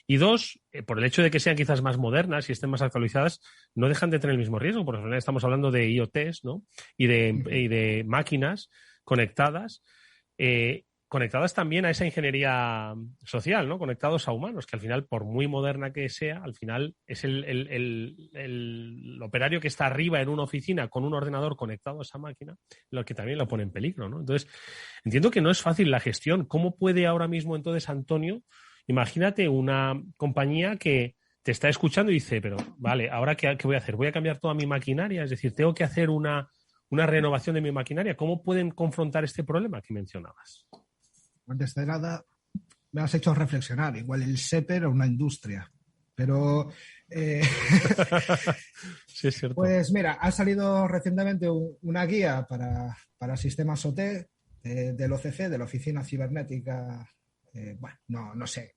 Y dos, por el hecho de que sean quizás más modernas y estén más actualizadas, no dejan de tener el mismo riesgo, porque al final estamos hablando de IoTs, ¿no? Y de máquinas conectadas, conectadas también a esa ingeniería social, ¿no? Conectados a humanos, que al final, por muy moderna que sea, al final es el operario que está arriba en una oficina con un ordenador conectado a esa máquina, lo que también lo pone en peligro, ¿no? Entonces, entiendo que no es fácil la gestión. ¿Cómo puede ahora mismo entonces Antonio? Imagínate una compañía que te está escuchando y dice, pero vale, ¿ahora qué voy a hacer? ¿Voy a cambiar toda mi maquinaria? Es decir, ¿tengo que hacer una renovación de mi maquinaria? ¿Cómo pueden confrontar este problema que mencionabas? Antes de nada, me has hecho reflexionar. Igual el SEPE era una industria, pero... Sí, es cierto. Pues mira, ha salido recientemente una guía para sistemas OT del OCC, de la Oficina Cibernética... bueno, no sé,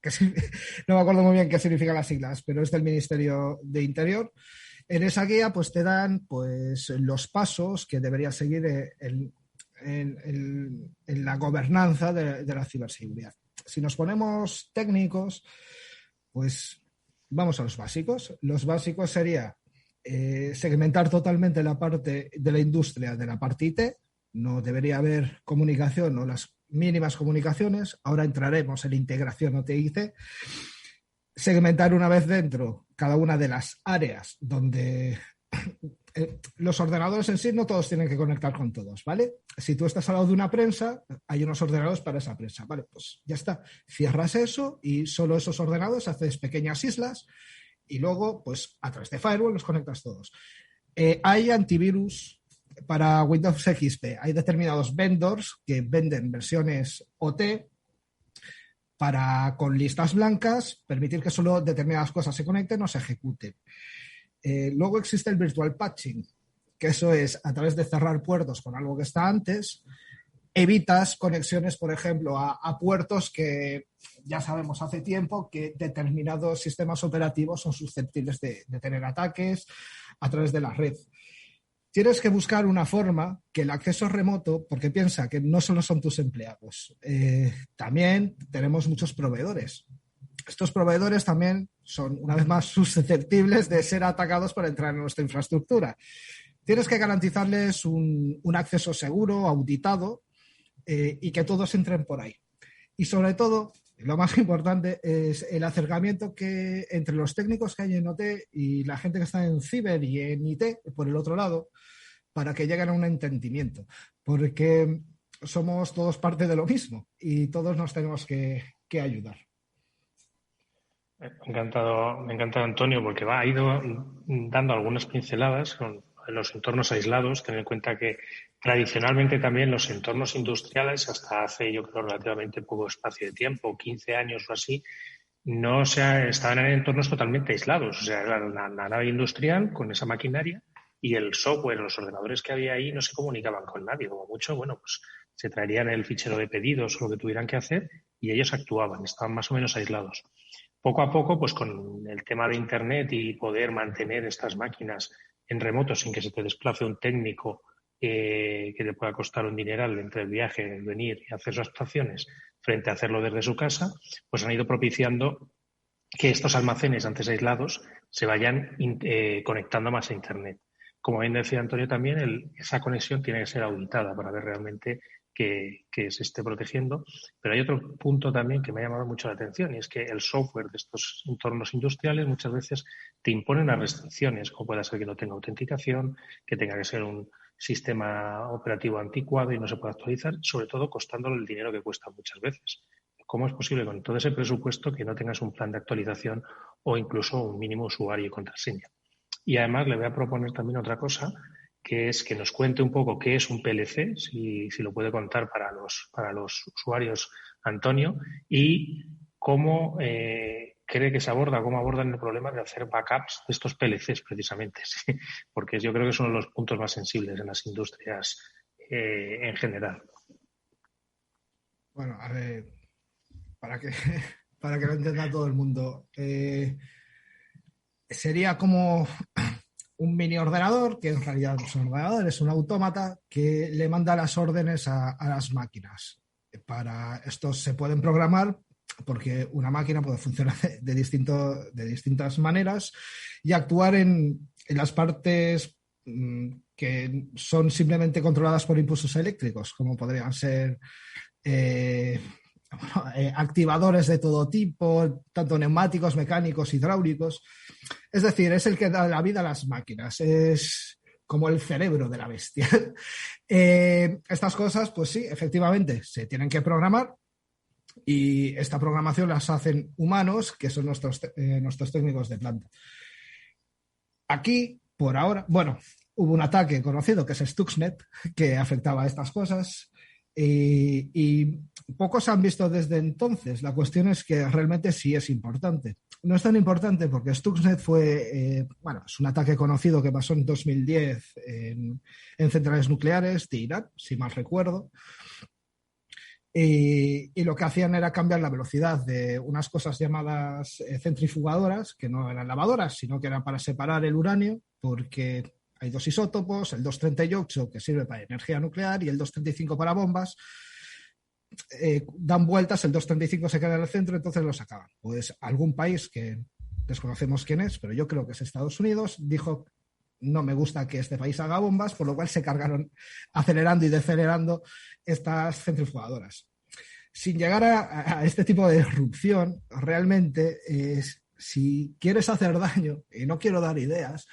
no me acuerdo muy bien qué significan las siglas, pero es del Ministerio de Interior. En esa guía pues te dan pues los pasos que debería seguir en la gobernanza de la ciberseguridad. Si nos ponemos técnicos, pues vamos a los básicos. Los básicos sería segmentar totalmente la parte de la industria de la parte IT. No debería haber comunicación o las mínimas comunicaciones. Ahora entraremos en integración OT-IT. Segmentar una vez dentro cada una de las áreas donde los ordenadores en sí no todos tienen que conectar con todos, ¿vale? Si tú estás al lado de una prensa, hay unos ordenadores para esa prensa, ¿vale? Pues ya está. Cierras eso y solo esos ordenadores haces pequeñas islas y luego, pues a través de firewall los conectas todos. Hay antivirus para Windows XP. Hay determinados vendors que venden versiones OT para, con listas blancas, permitir que solo determinadas cosas se conecten o se ejecuten. Luego existe el virtual patching, que eso es a través de cerrar puertos con algo que está antes, evitas conexiones, por ejemplo, a puertos que ya sabemos hace tiempo que determinados sistemas operativos son susceptibles de tener ataques a través de la red. Tienes que buscar una forma que el acceso remoto, porque piensa que no solo son tus empleados, también tenemos muchos proveedores. Estos proveedores también son, una vez más, susceptibles de ser atacados por entrar en nuestra infraestructura. Tienes que garantizarles un acceso seguro, auditado, y que todos entren por ahí. Y sobre todo, lo más importante es el acercamiento que entre los técnicos que hay en OT y la gente que está en ciber y en IT, por el otro lado, para que lleguen a un entendimiento. Porque somos todos parte de lo mismo y todos nos tenemos que ayudar. Me ha encantado Antonio, porque ha ido dando algunas pinceladas con los entornos aislados. Ten en cuenta que tradicionalmente también los entornos industriales, hasta hace yo creo relativamente poco espacio de tiempo, 15 años o así, estaban en entornos totalmente aislados. O sea, era la nave industrial con esa maquinaria y el software, los ordenadores que había ahí no se comunicaban con nadie. Como mucho, bueno, pues se traerían el fichero de pedidos o lo que tuvieran que hacer y ellos actuaban, estaban más o menos aislados. Poco a poco, pues con el tema de Internet y poder mantener estas máquinas en remoto sin que se te desplace un técnico que te pueda costar un dineral entre el viaje, el venir y hacer sus actuaciones frente a hacerlo desde su casa, pues han ido propiciando que estos almacenes antes aislados se vayan conectando más a Internet. Como bien decía Antonio también, esa conexión tiene que ser auditada para ver realmente que se esté protegiendo. Pero hay otro punto también que me ha llamado mucho la atención y es que el software de estos entornos industriales muchas veces te imponen las restricciones, como puede ser que no tenga autenticación, que tenga que ser un sistema operativo anticuado y no se pueda actualizar, sobre todo costándole el dinero que cuesta muchas veces. ¿Cómo es posible con todo ese presupuesto que no tengas un plan de actualización o incluso un mínimo usuario y contraseña? Y además le voy a proponer también otra cosa, que es que nos cuente un poco qué es un PLC, si lo puede contar para los usuarios Antonio, y cómo cree que se aborda, cómo abordan el problema de hacer backups de estos PLCs precisamente, ¿sí? Porque yo creo que son los puntos más sensibles en las industrias en general. Bueno, a ver, para que lo entienda todo el mundo, sería como un mini ordenador, que en realidad no es un ordenador, es un autómata que le manda las órdenes a las máquinas. Para estos se pueden programar porque una máquina puede funcionar de distintas maneras y actuar en las partes que son simplemente controladas por impulsos eléctricos, como podrían ser activadores de todo tipo, tanto neumáticos, mecánicos, hidráulicos. Es decir, es el que da la vida a las máquinas, es como el cerebro de la bestia. Estas cosas, pues sí, efectivamente, se tienen que programar y esta programación las hacen humanos, que son nuestros técnicos de planta. Aquí, por ahora, bueno, hubo un ataque conocido que es Stuxnet, que afectaba a estas cosas. Y pocos han visto desde entonces. La cuestión es que realmente sí es importante. No es tan importante porque Stuxnet fue, es un ataque conocido que pasó en 2010 en centrales nucleares de Irán, si mal recuerdo. Y lo que hacían era cambiar la velocidad de unas cosas llamadas centrifugadoras, que no eran lavadoras, sino que eran para separar el uranio, porque Hay 2 isótopos, el 238 que sirve para energía nuclear y el 235 para bombas. Dan vueltas, el 235 se queda en el centro, entonces los acaban. Pues algún país que desconocemos quién es, pero yo creo que es Estados Unidos, dijo: no me gusta que este país haga bombas, por lo cual se cargaron acelerando y decelerando estas centrifugadoras. Sin llegar a este tipo de disrupción, realmente, si quieres hacer daño, y no quiero dar ideas,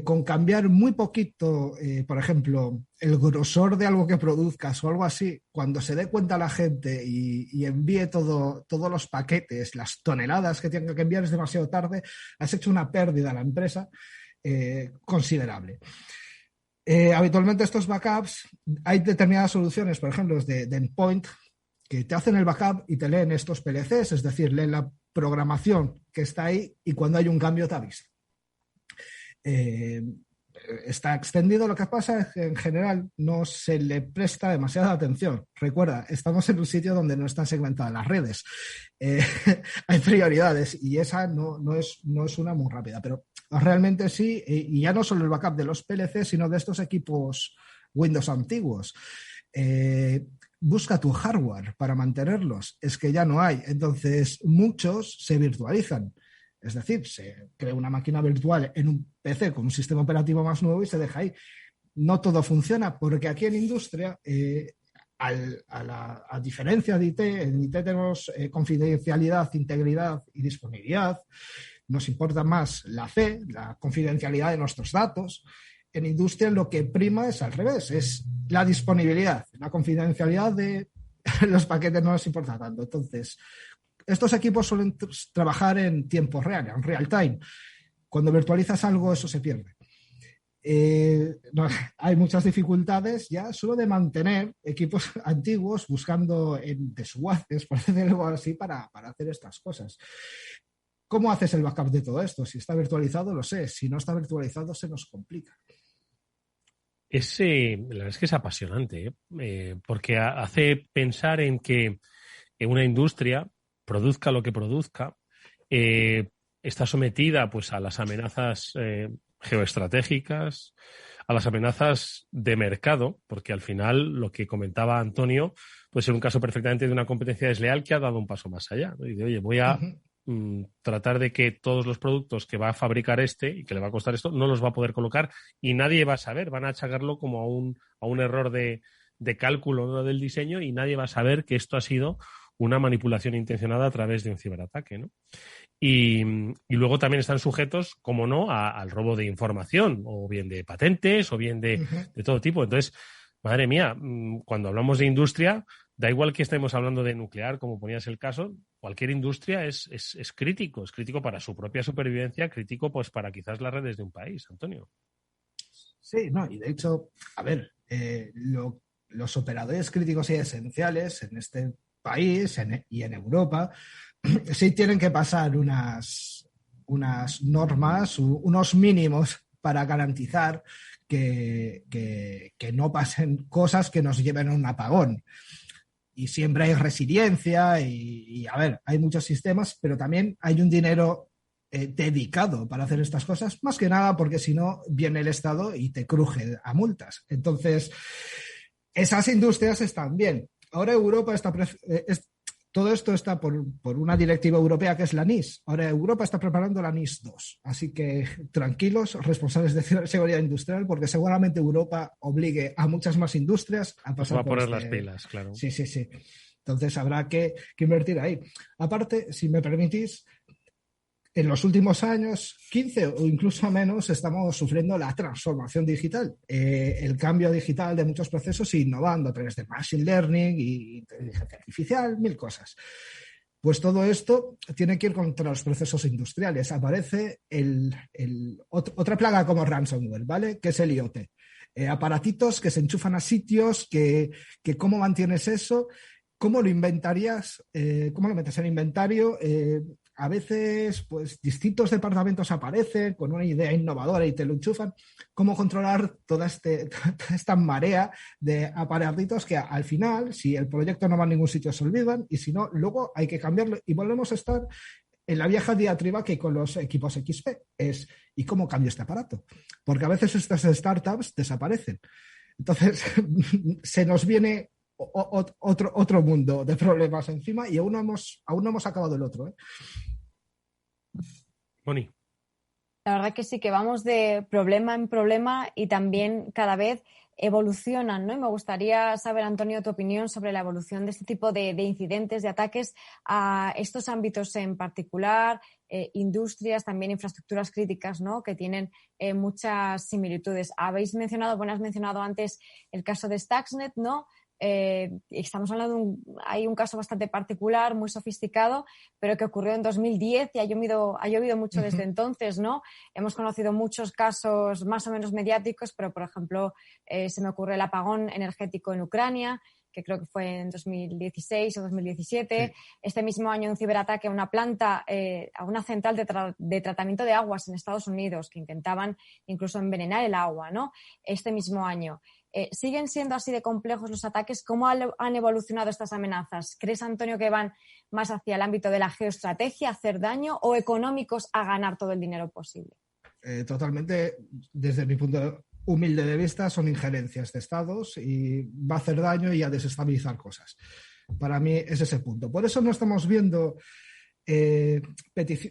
con cambiar muy poquito, por ejemplo, el grosor de algo que produzcas o algo así, cuando se dé cuenta la gente y envíe todos los paquetes, las toneladas que tenga que enviar, es demasiado tarde, has hecho una pérdida a la empresa considerable. Habitualmente estos backups, hay determinadas soluciones, por ejemplo, los de Endpoint, que te hacen el backup y te leen estos PLCs, es decir, leen la programación que está ahí y cuando hay un cambio te avisa. Está extendido. Lo que pasa es que en general no se le presta demasiada atención. Recuerda, estamos en un sitio donde no están segmentadas las redes. Hay prioridades y esa no es una muy rápida, pero realmente sí, y ya no solo el backup de los PLC, sino de estos equipos Windows antiguos. Busca tu hardware para mantenerlos. Es que ya no hay. Entonces, muchos se virtualizan. Es decir, se crea una máquina virtual en un PC con un sistema operativo más nuevo y se deja ahí. No todo funciona, porque aquí en industria, a diferencia de IT, en IT tenemos confidencialidad, integridad y disponibilidad. Nos importa más la C, la confidencialidad de nuestros datos. En industria lo que prima es al revés, es la disponibilidad. La confidencialidad de los paquetes no nos importa tanto. Entonces, estos equipos suelen trabajar en tiempo real, en real time. Cuando virtualizas algo, eso se pierde. Hay muchas dificultades ya solo de mantener equipos antiguos buscando en desguaces, por decirlo así, para hacer estas cosas. ¿Cómo haces el backup de todo esto? Si está virtualizado, lo sé. Si no está virtualizado, se nos complica. La verdad es que es apasionante, porque hace pensar en que una industria, produzca lo que produzca, está sometida pues a las amenazas geoestratégicas, a las amenazas de mercado, porque al final lo que comentaba Antonio puede ser un caso perfectamente de una competencia desleal que ha dado un paso más allá, ¿no? Y dice, oye, voy a tratar de que todos los productos que va a fabricar y que le va a costar esto, no los va a poder colocar y nadie va a saber, van a achacarlo como a un error de cálculo, ¿no?, del diseño, y nadie va a saber que esto ha sido una manipulación intencionada a través de un ciberataque, ¿no? Y luego también están sujetos, como no, al robo de información, o bien de patentes, o bien de todo tipo. Entonces, madre mía, cuando hablamos de industria, da igual que estemos hablando de nuclear, como ponías el caso, cualquier industria es crítico para su propia supervivencia, crítico pues para quizás las redes de un país, Antonio. Sí, no, y de hecho, a ver, los operadores críticos y esenciales en este país y en Europa sí tienen que pasar unas normas, unos mínimos para garantizar que no pasen cosas que nos lleven a un apagón. Y siempre hay resiliencia y a ver, hay muchos sistemas, pero también hay un dinero dedicado para hacer estas cosas, más que nada porque si no viene el Estado y te cruje a multas. Entonces, esas industrias están bien. Ahora Europa todo esto está por una directiva europea que es la NIS. Ahora Europa está preparando la NIS 2. Así que tranquilos, responsables de ciberseguridad industrial, porque seguramente Europa obligue a muchas más industrias a pasar por poner las pilas, claro. Sí. Entonces habrá que invertir ahí. Aparte, si me permitís, en los últimos años, 15 o incluso menos, estamos sufriendo la transformación digital, el cambio digital de muchos procesos, innovando a través de Machine Learning y inteligencia artificial, 1000 cosas. Pues todo esto tiene que ir contra los procesos industriales. Aparece otra plaga como ransomware, ¿vale? Que es el IoT. Aparatitos que se enchufan a sitios, que ¿cómo mantienes eso? ¿Cómo lo inventarías? ¿Cómo lo metes en inventario? A veces, pues, distintos departamentos aparecen con una idea innovadora y te lo enchufan. ¿Cómo controlar toda esta marea de aparatitos que al final, si el proyecto no va a ningún sitio, se olvidan y si no, luego hay que cambiarlo y volvemos a estar en la vieja diatriba que hay con los equipos XP, es ¿y cómo cambio este aparato? Porque a veces estas startups desaparecen. Entonces, se nos viene otro mundo de problemas encima y aún no hemos acabado el otro. Moni. La verdad que sí, que vamos de problema en problema y también cada vez evolucionan, ¿no? Y me gustaría saber, Antonio, tu opinión sobre la evolución de este tipo de incidentes, de ataques a estos ámbitos en particular, industrias, también infraestructuras críticas, ¿no? Que tienen muchas similitudes. Has mencionado antes el caso de Stuxnet, ¿no? Estamos hablando hay un caso bastante particular, muy sofisticado, pero que ocurrió en 2010 y ha llovido mucho desde entonces, ¿no? Hemos conocido muchos casos más o menos mediáticos, pero, por ejemplo, se me ocurre el apagón energético en Ucrania, que creo que fue en 2016 o 2017. Sí. Este mismo año un ciberataque a una planta, a una central de tratamiento de aguas en Estados Unidos, que intentaban incluso envenenar el agua, ¿no? Este mismo año. ¿Siguen siendo así de complejos los ataques? ¿Cómo han evolucionado estas amenazas? ¿Crees, Antonio, que van más hacia el ámbito de la geoestrategia, hacer daño, o económicos, a ganar todo el dinero posible? Totalmente, desde mi punto humilde de vista, son injerencias de estados y va a hacer daño y a desestabilizar cosas. Para mí es ese punto. Por eso no estamos viendo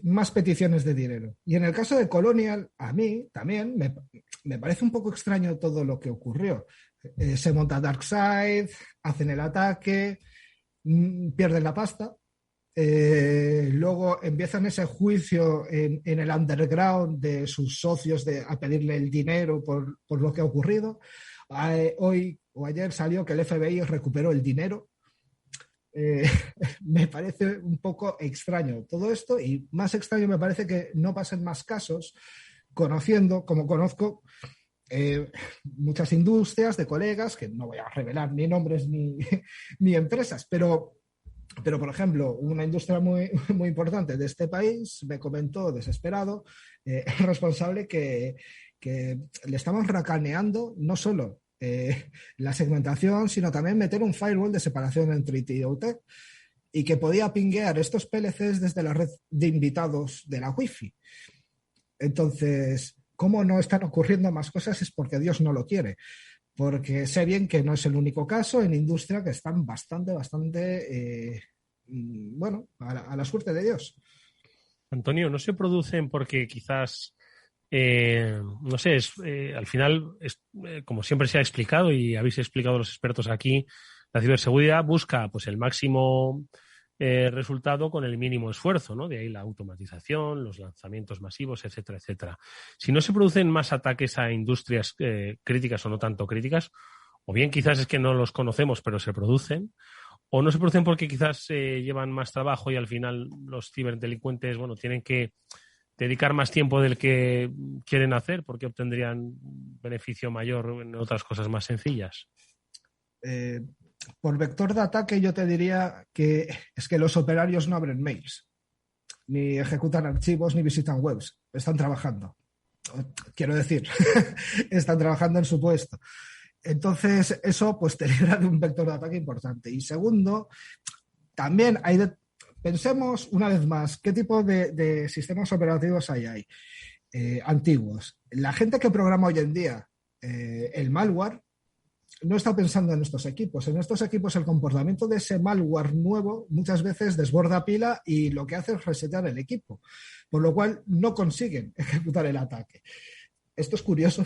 más peticiones de dinero. Y en el caso de Colonial, a mí también me parece un poco extraño todo lo que ocurrió. Se monta DarkSide, hacen el ataque, pierden la pasta. Luego empiezan ese juicio en el underground de sus socios a pedirle el dinero por lo que ha ocurrido. Hoy o ayer salió que el FBI recuperó el dinero. Me parece un poco extraño todo esto, y más extraño me parece que no pasen más casos, conociendo, como conozco, muchas industrias de colegas, que no voy a revelar ni nombres ni empresas, pero por ejemplo, una industria muy, muy importante de este país me comentó desesperado, el responsable, que le estamos racaneando no solo la segmentación, sino también meter un firewall de separación entre IT y OT, y que podía pinguear estos PLCs desde la red de invitados de la Wi-Fi. Entonces, ¿cómo no están ocurriendo más cosas? Es porque Dios no lo quiere. Porque sé bien que no es el único caso en industria, que están bastante, a la suerte de Dios. Antonio, ¿no se producen porque quizás, no sé, al final, como siempre se ha explicado y habéis explicado los expertos aquí, la ciberseguridad busca pues el máximo resultado con el mínimo esfuerzo, ¿no? De ahí la automatización, los lanzamientos masivos, etcétera, etcétera. Si no se producen más ataques a industrias críticas o no tanto críticas, o bien quizás es que no los conocemos pero se producen, o no se producen porque quizás llevan más trabajo y al final los ciberdelincuentes, tienen que dedicar más tiempo del que quieren hacer porque obtendrían beneficio mayor en otras cosas más sencillas. Por vector de ataque yo te diría que es que los operarios no abren mails, ni ejecutan archivos, ni visitan webs. Están trabajando. Quiero decir, están trabajando en su puesto. Entonces, eso pues te libra de un vector de ataque importante. Y segundo, también pensemos una vez más, ¿qué tipo de sistemas operativos hay? Antiguos. La gente que programa hoy en día el malware no está pensando en estos equipos. En estos equipos el comportamiento de ese malware nuevo muchas veces desborda pila y lo que hace es resetear el equipo, por lo cual no consiguen ejecutar el ataque. Esto es curioso,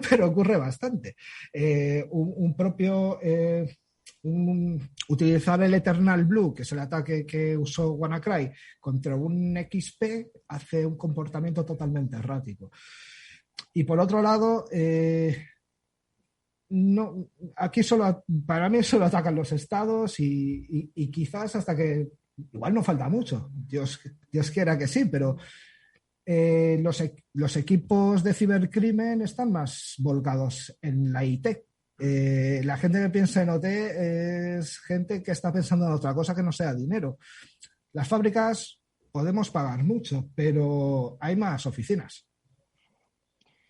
pero ocurre bastante. Utilizar el Eternal Blue, que es el ataque que usó WannaCry, contra un XP, hace un comportamiento totalmente errático. Y por otro lado, aquí para mí solo atacan los estados y quizás hasta que, igual no falta mucho, Dios quiera que sí, pero los equipos de cibercrimen están más volcados en la IT. La gente que piensa en OT es gente que está pensando en otra cosa que no sea dinero. Las fábricas podemos pagar mucho, pero hay más oficinas.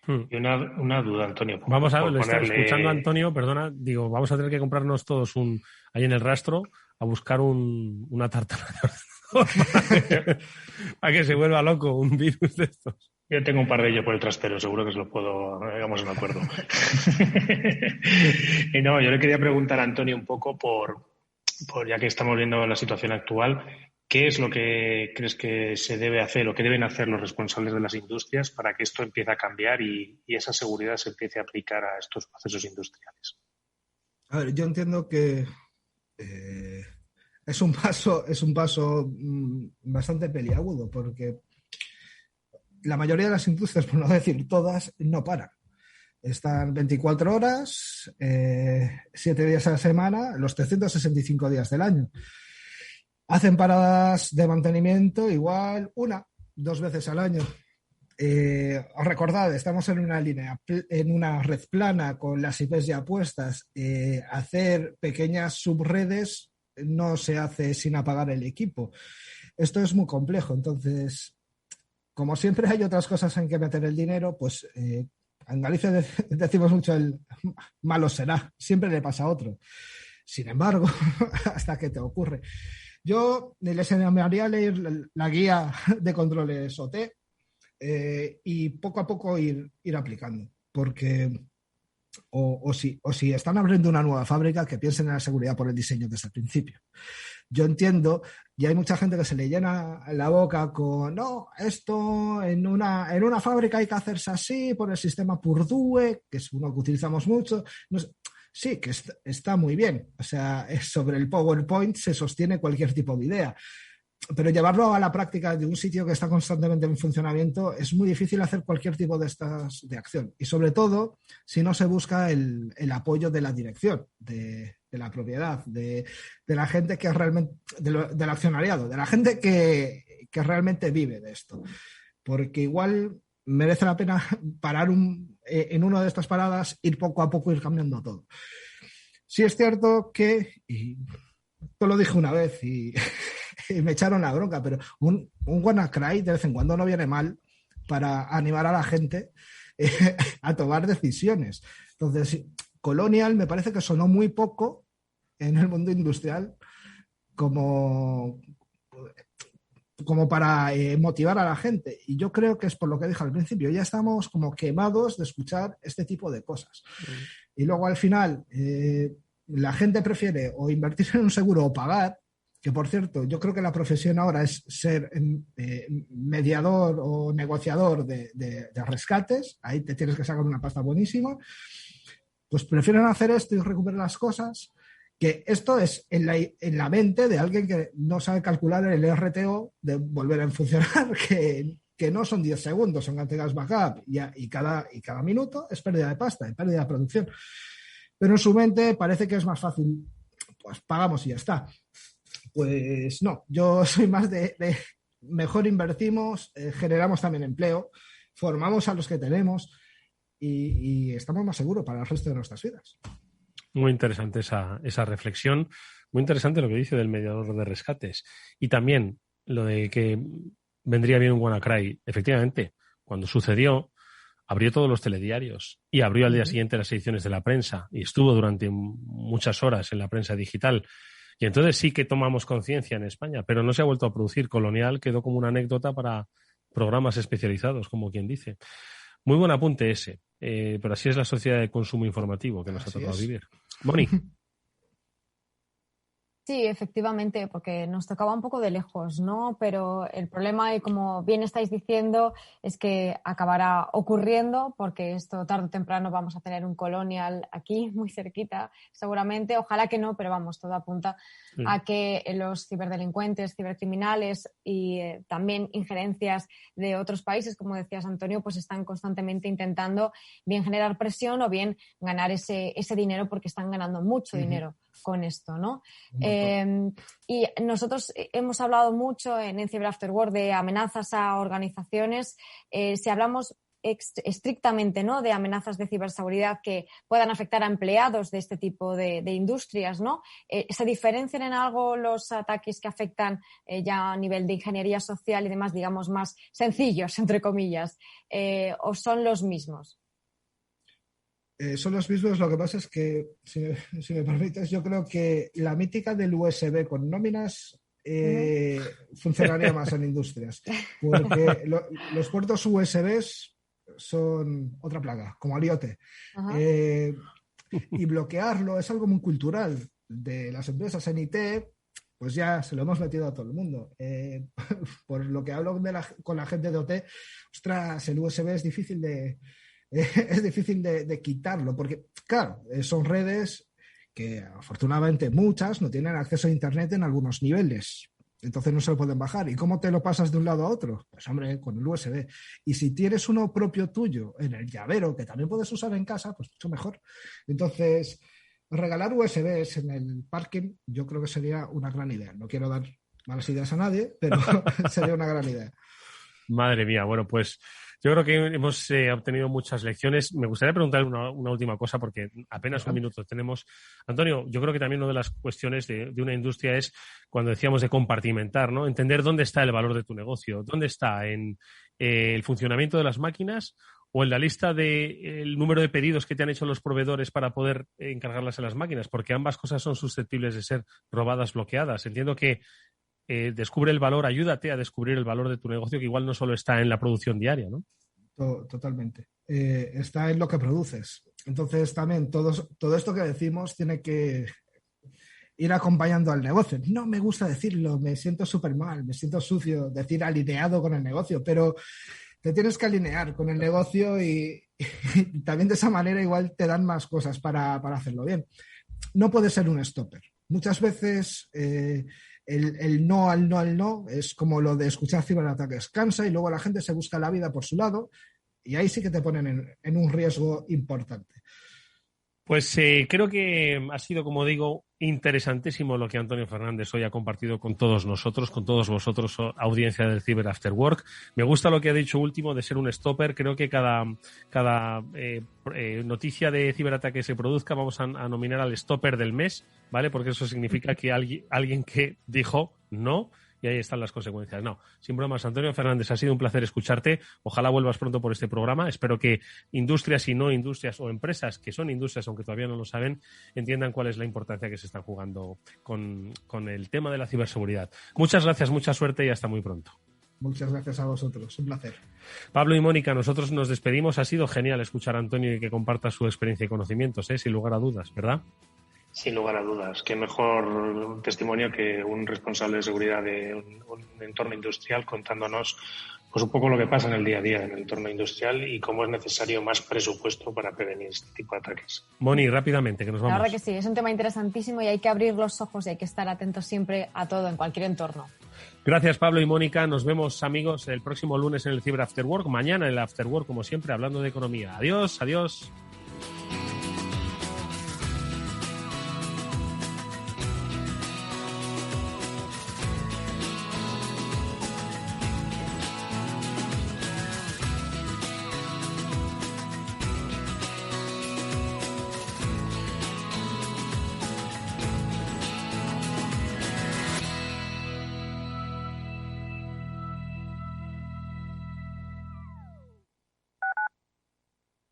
Y una duda, Antonio. Vamos a ver, le estoy escuchando a Antonio, perdona, vamos a tener que comprarnos todos ahí en el rastro a buscar una tarta de ordenador. a que se vuelva loco un virus de estos. Yo tengo un par de ellos por el trastero, seguro que se los puedo, hagamos un acuerdo. Y no, yo le quería preguntar a Antonio un poco por ya que estamos viendo la situación actual, ¿qué es lo que crees que se debe hacer o que deben hacer los responsables de las industrias para que esto empiece a cambiar y esa seguridad se empiece a aplicar a estos procesos industriales? A ver, yo entiendo que es un paso bastante peliagudo, porque la mayoría de las industrias, por no decir todas, no paran. Están 24 horas, 7 días a la semana, los 365 días del año. Hacen paradas de mantenimiento igual 1-2 veces al año. Os recordad, estamos en una red plana con las IPs ya puestas. Hacer pequeñas subredes no se hace sin apagar el equipo. Esto es muy complejo. Entonces, como siempre hay otras cosas en que meter el dinero, pues en Galicia decimos mucho el malo será, siempre le pasa a otro. Sin embargo, hasta que te ocurre. Yo les animaría a leer la guía de controles OT y poco a poco ir aplicando, porque o si están abriendo una nueva fábrica, que piensen en la seguridad por el diseño desde el principio. Yo entiendo, y hay mucha gente que se le llena la boca con no, esto en una fábrica hay que hacerse así por el sistema Purdue, que es uno que utilizamos mucho. No sé, sí, que está muy bien. O sea, sobre el PowerPoint se sostiene cualquier tipo de idea. Pero llevarlo a la práctica de un sitio que está constantemente en funcionamiento es muy difícil hacer cualquier tipo de acción. Y sobre todo, si no se busca el apoyo de la dirección, de la propiedad, de la gente que realmente, del accionariado, de la gente que realmente vive de esto. Porque igual merece la pena parar en una de estas paradas, ir poco a poco, ir cambiando todo. Sí es cierto que, y yo lo dije una vez y me echaron la bronca, pero un WannaCry de vez en cuando no viene mal para animar a la gente a tomar decisiones. Entonces, Colonial me parece que sonó muy poco en el mundo industrial como para motivar a la gente. Y yo creo que es por lo que dije al principio, ya estamos como quemados de escuchar este tipo de cosas. Y luego al final la gente prefiere o invertir en un seguro o pagar, que por cierto, yo creo que la profesión ahora es ser mediador o negociador de rescates, ahí te tienes que sacar una pasta buenísima, pues prefieren hacer esto y recuperar las cosas, que esto es en la mente de alguien que no sabe calcular el RTO de volver a funcionar, que no son 10 segundos, son cantidades backup y cada minuto es pérdida de pasta, es pérdida de producción. Pero en su mente parece que es más fácil, pues pagamos y ya está. Pues no, yo soy más de mejor invertimos, generamos también empleo, formamos a los que tenemos y estamos más seguros para el resto de nuestras vidas. Muy interesante esa reflexión, muy interesante lo que dice del mediador de rescates y también lo de que vendría bien un WannaCry. Efectivamente, cuando sucedió, abrió todos los telediarios y abrió al día siguiente las ediciones de la prensa y estuvo durante muchas horas en la prensa digital. Y entonces sí que tomamos conciencia en España, pero no se ha vuelto a producir. Colonial quedó como una anécdota para programas especializados, como quien dice. Muy buen apunte ese, pero así es la sociedad de consumo informativo que nos ha tocado vivir. Moni. Sí, efectivamente, porque nos tocaba un poco de lejos, ¿no? Pero el problema, y como bien estáis diciendo, es que acabará ocurriendo porque esto tarde o temprano vamos a tener un Colonial aquí, muy cerquita, seguramente. Ojalá que no, pero vamos, todo apunta a que los ciberdelincuentes, cibercriminales y también injerencias de otros países, como decías, Antonio, pues están constantemente intentando bien generar presión o bien ganar ese dinero porque están ganando mucho dinero con esto, ¿no? Y nosotros hemos hablado mucho en Cyber After Work de amenazas a organizaciones. Si hablamos estrictamente, ¿no?, de amenazas de ciberseguridad que puedan afectar a empleados de este tipo de industrias, ¿no? ¿Se diferencian en algo los ataques que afectan ya a nivel de ingeniería social y demás, digamos, más sencillos, entre comillas, o son los mismos? Son los mismos, lo que pasa es que, si me permites, yo creo que la mítica del USB con nóminas funcionaría más en industrias. Porque los puertos USB son otra plaga, como el IoT. Y bloquearlo es algo muy cultural de las empresas en IT. Pues ya se lo hemos metido a todo el mundo. Por lo que hablo con la gente de OT, ostras, el USB es difícil de quitarlo, porque, claro, son redes que afortunadamente muchas no tienen acceso a Internet en algunos niveles. Entonces no se lo pueden bajar. ¿Y cómo te lo pasas de un lado a otro? Pues, hombre, con el USB. Y si tienes uno propio tuyo en el llavero, que también puedes usar en casa, pues mucho mejor. Entonces, regalar USBs en el parking yo creo que sería una gran idea. No quiero dar malas ideas a nadie, pero sería una gran idea. Madre mía, bueno, pues yo creo que hemos obtenido muchas lecciones. Me gustaría preguntar una última cosa porque apenas un minuto tenemos. Antonio, yo creo que también una de las cuestiones de una industria es cuando decíamos de compartimentar, ¿no? Entender dónde está el valor de tu negocio, dónde está en el funcionamiento de las máquinas o en la lista del número de pedidos que te han hecho los proveedores para poder encargarlas en las máquinas, porque ambas cosas son susceptibles de ser robadas, bloqueadas. Entiendo que descubre el valor, ayúdate a descubrir el valor de tu negocio, que igual no solo está en la producción diaria, ¿no? Totalmente. Está en lo que produces. Entonces también todo esto que decimos tiene que ir acompañando al negocio. No me gusta decirlo, me siento súper mal, me siento sucio decir alineado con el negocio, pero te tienes que alinear con el negocio y también de esa manera igual te dan más cosas para hacerlo bien. No puede ser un stopper. Muchas veces el no al no es como lo de escuchar ciberataques. Cansa y luego la gente se busca la vida por su lado y ahí sí que te ponen en un riesgo importante. Pues creo que ha sido, como digo, interesantísimo lo que Antonio Fernández hoy ha compartido con todos nosotros, con todos vosotros, audiencia del Cyber After Work. Me gusta lo que ha dicho último de ser un stopper. Creo que cada noticia de ciberataque que se produzca vamos a nominar al stopper del mes, ¿vale? Porque eso significa que alguien que dijo no, y ahí están las consecuencias. No, sin bromas, Antonio Fernández, ha sido un placer escucharte. Ojalá vuelvas pronto por este programa. Espero que industrias y no industrias o empresas que son industrias, aunque todavía no lo saben, entiendan cuál es la importancia que se están jugando con el tema de la ciberseguridad. Muchas gracias, mucha suerte y hasta muy pronto. Muchas gracias a vosotros, un placer. Pablo y Mónica, nosotros nos despedimos. Ha sido genial escuchar a Antonio y que comparta su experiencia y conocimientos, sin lugar a dudas, ¿verdad? Sin lugar a dudas. Qué mejor testimonio que un responsable de seguridad de un entorno industrial contándonos pues un poco lo que pasa en el día a día en el entorno industrial y cómo es necesario más presupuesto para prevenir este tipo de ataques. Moni, rápidamente, que nos vamos. La verdad que sí, es un tema interesantísimo y hay que abrir los ojos y hay que estar atentos siempre a todo, en cualquier entorno. Gracias, Pablo y Mónica. Nos vemos, amigos, el próximo lunes en el Cyber After Work. Mañana en el After Work, como siempre, hablando de economía. Adiós, adiós.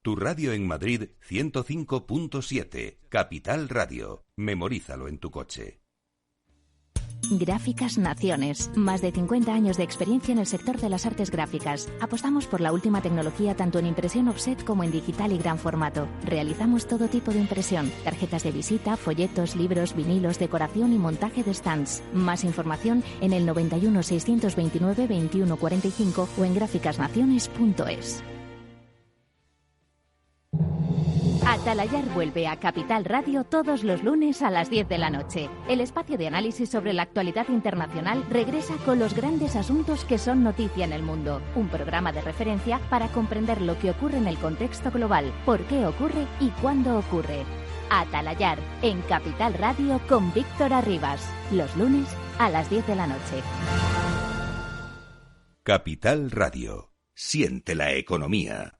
Tu radio en Madrid 105.7, Capital Radio. Memorízalo en tu coche. Gráficas Naciones. Más de 50 años de experiencia en el sector de las artes gráficas. Apostamos por la última tecnología tanto en impresión offset como en digital y gran formato. Realizamos todo tipo de impresión. Tarjetas de visita, folletos, libros, vinilos, decoración y montaje de stands. Más información en el 91 629 2145 o en gráficasnaciones.es. Atalayar vuelve a Capital Radio todos los lunes a las 10 de la noche. El espacio de análisis sobre la actualidad internacional regresa con los grandes asuntos que son noticia en el mundo. Un programa de referencia para comprender lo que ocurre en el contexto global, por qué ocurre y cuándo ocurre. Atalayar en Capital Radio con Víctor Arribas. Los lunes a las 10 de la noche. Capital Radio. Siente la economía.